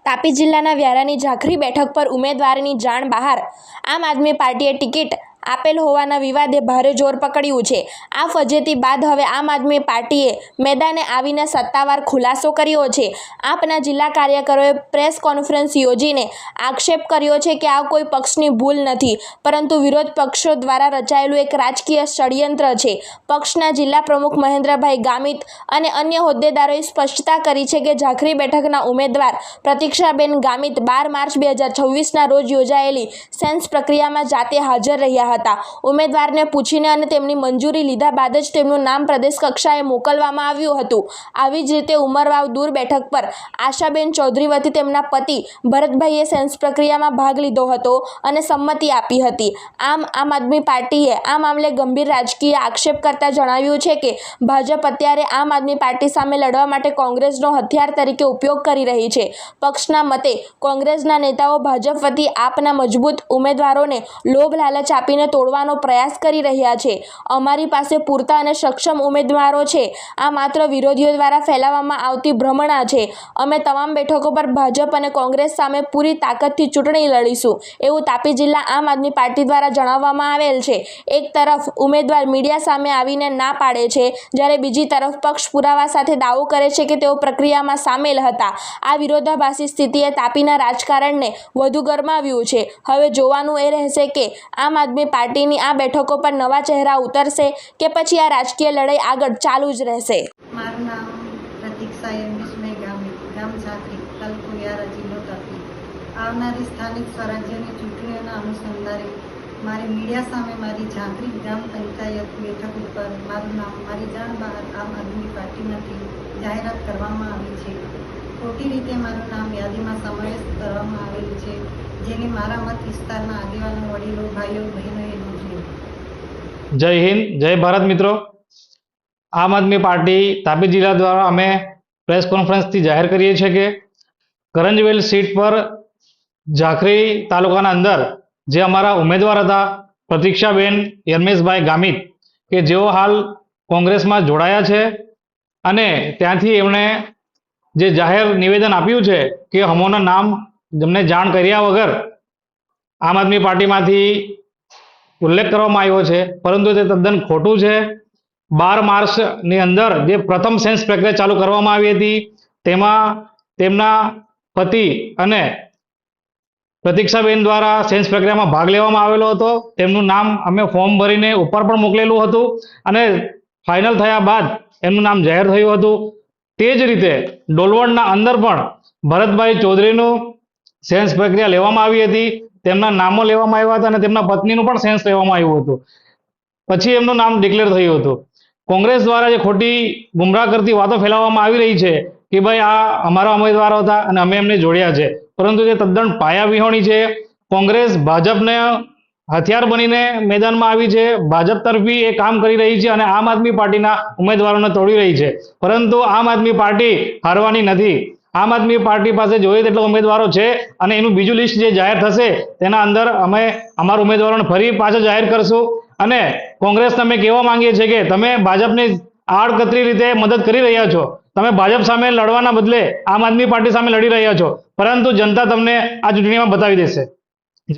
તાપી જિલ્લાના વ્યારાની ઝાખરી બેઠક પર ઉમેદવારની જાણ બહાર. આમ આદમી પાર્ટીએ ટિકિટ આપેલ હોવાના વિવાદે ભારે જોર પકડ્યું છે. આ ફજેતી બાદ હવે આમ આદમી પાર્ટીએ મેદાને આવીને સત્તાવાર ખુલાસો કર્યો છે. આપના જિલ્લા કાર્યકરોએ પ્રેસ કોન્ફરન્સ યોજીને આક્ષેપ કર્યો છે કે આ કોઈ પક્ષની ભૂલ નથી, પરંતુ વિરોધ પક્ષો દ્વારા રચાયેલું એક રાજકીય ષડયંત્ર છે. પક્ષના જિલ્લા પ્રમુખ મહેન્દ્રભાઈ ગામિત અને અન્ય હોદ્દેદારોએ સ્પષ્ટતા કરી છે કે ઝાખરી બેઠકના ઉમેદવાર પ્રતીક્ષાબેન ગામિત 12 માર્ચ 2026ના રોજ યોજાયેલી સેન્સ પ્રક્રિયામાં જાતે હાજર રહ્યા હતા. ઉમેદવારને પૂછીને અને તેમની મંજૂરી લીધા બાદ જ તેમનું નામ પ્રદેશ કક્ષાએ મોકલવામાં આવ્યું હતું. આવી જ રીતે ઉમરવાવ દૂર બેઠક પર આશાબેન ચૌધરી વતી તેમના પતિ ભરતભાઈએ સેન્સ પ્રક્રિયામાં ભાગ લીધો હતો અને સંમતિ આપી હતી. આમ આદમી પાર્ટીએ આ મામલે ગંભીર રાજકીય આક્ષેપ કરતા જણાવ્યું છે કે ભાજપ અત્યારે આમ આદમી પાર્ટી સામે લડવા માટે કોંગ્રેસનો હથિયાર તરીકે ઉપયોગ કરી રહી છે. પક્ષના મતે કોંગ્રેસના નેતાઓ ભાજપ વતી આપના મજબૂત ઉમેદવારોને લોભ લાલચ આપીને તોડવાનો પ્રયાસ કરી રહ્યા છે. અમારી પાસે પૂરતા અને સક્ષમ ઉમેદવારો છે. આ માત્ર વિરોધીઓ દ્વારા ફેલાવવામાં આવતી ભ્રમણા છે. અમે તમામ બેઠકો પર ભાજપ અને કોંગ્રેસ સામે પૂરી તાકાતથી ચૂંટણી લડીશું, એવું તાપી જિલ્લા આમ આદમી પાર્ટી દ્વારા જણાવવામાં આવેલ છે. એક તરફ ઉમેદવાર મીડિયા સામે આવીને ના પાડે છે, જ્યારે બીજી તરફ પક્ષ પુરાવા સાથે દાવો કરે છે કે તેઓ પ્રક્રિયામાં સામેલ હતા. આ વિરોધાભાસી સ્થિતિએ તાપીના રાજકારણને વધુ ગરમાવ્યું છે. હવે જોવાનું એ રહેશે કે આમ આદમી પાર્ટીની આ બેઠકો પર નવા ચહેરા ઉતરશે કે પછી આ રાજકીય લડાઈ આગળ ચાલુ જ રહેશે. મારું નામ પ્રતીક્ષાબેન ગામિત, ગામ ઝાખરી, તાલુકો વ્યારા, જિલ્લો તાપી. આવનારી સ્થાનિક સ્વરાજ્યની ચૂંટણીઓના અનુસંધાને મારી મીડિયા સામે મારી ઝાખરી ગ્રામ પંચાયત બેઠક ઉપર મારું નામ મારી જાણ બહાર આમ આદમી પાર્ટીમાંથી જાહેરાત કરવામાં આવી છે. ખોટી રીતે મારું નામ યાદીમાં સમાવેશ કરવામાં આવેલું છે, જેને મારા મત વિસ્તારના આગેવાનો, વડીલો, ભાઈઓ, બહેનોએ નોંધ્યું. જય હિન્દ, જય ભારત. મિત્રો, આમ આદમી પાર્ટી તાપી જિલ્લા દ્વારા અમે પ્રેસ કોન્ફરન્સથી જાહેર કરીએ છીએ કે કરંજવેલ સીટ પર ઝાખરી તાલુકાના અંદર જે અમારા ઉમેદવાર હતા પ્રતીક્ષાબેન યરમેશભાઈ ગામિત, કે જેઓ હાલ કોંગ્રેસમાં જોડાયા છે અને ત્યાંથી એમણે જે જાહેર નિવેદન આપ્યું છે કે અમોના નામ જેમને જાણ કર્યા વગર આમ આદમી પાર્ટીમાંથી ઉલ્લેખ કરવામાં આવ્યો છે, પરંતુ તે તદ્દન ખોટું છે. 12 માર્ચની અંદર જે પ્રથમ સેન્સ પ્રક્રિયા ચાલુ કરવામાં આવી હતી તેમાં તેમના પતિ અને પ્રતીક્ષાબેન દ્વારા સેન્સ પ્રક્રિયામાં ભાગ લેવામાં આવેલો હતો. તેમનું નામ અમે ફોર્મ ભરીને ઉપર પણ મોકલેલું હતું અને ફાઇનલ થયા બાદ એમનું નામ જાહેર થયું હતું. તે જ રીતે ડોલવણના અંદર પણ ભરતભાઈ ચૌધરીનું સેન્સ પ્રક્રિયા લેવામાં આવી હતી, તેમના નામો લેવામાં આવ્યા હતા અને તેમના પત્નીનું પણ સેન્સ લેવામાં આવ્યું હતું. પછી એમનું નામ ડિક્લેર થયું હતું. કોંગ્રેસ દ્વારા જે ખોટી ગુમરાહ કરતી વાતો ફેલાવવામાં આવી રહી છે કે ભાઈ આ અમારા ઉમેદવારો હતા અને અમે એમને જોડ્યા છે, પરંતુ તે તદ્દન પાયા વિહોણી છે. કોંગ્રેસ ભાજપને હથિયાર બનીને મેદાનમાં આવી છે, ભાજપ તરફી એ કામ કરી રહી છે અને આમ આદમી પાર્ટીના ઉમેદવારોને તોડી રહી છે, પરંતુ આમ આદમી પાર્ટી હારવાની નથી. આમ આદમી પાર્ટી પાસે જોઈએ તેટલા ઉમેદવારો છે અને એનું બીજું લિસ્ટ જે જાહેર થશે તેના અંદર અમે અમારા ઉમેદવારોને ફરી પાછા જાહેર કરશું. અને કોંગ્રેસને અમે કહેવા માંગીએ છીએ કે તમે ભાજપની આડકતરી રીતે મદદ કરી રહ્યા છો. તમે ભાજપ સામે લડવાના બદલે આમ આદમી પાર્ટી સામે લડી રહ્યા છો, પરંતુ જનતા તમને આ ચૂંટણીમાં બતાવી દેશે.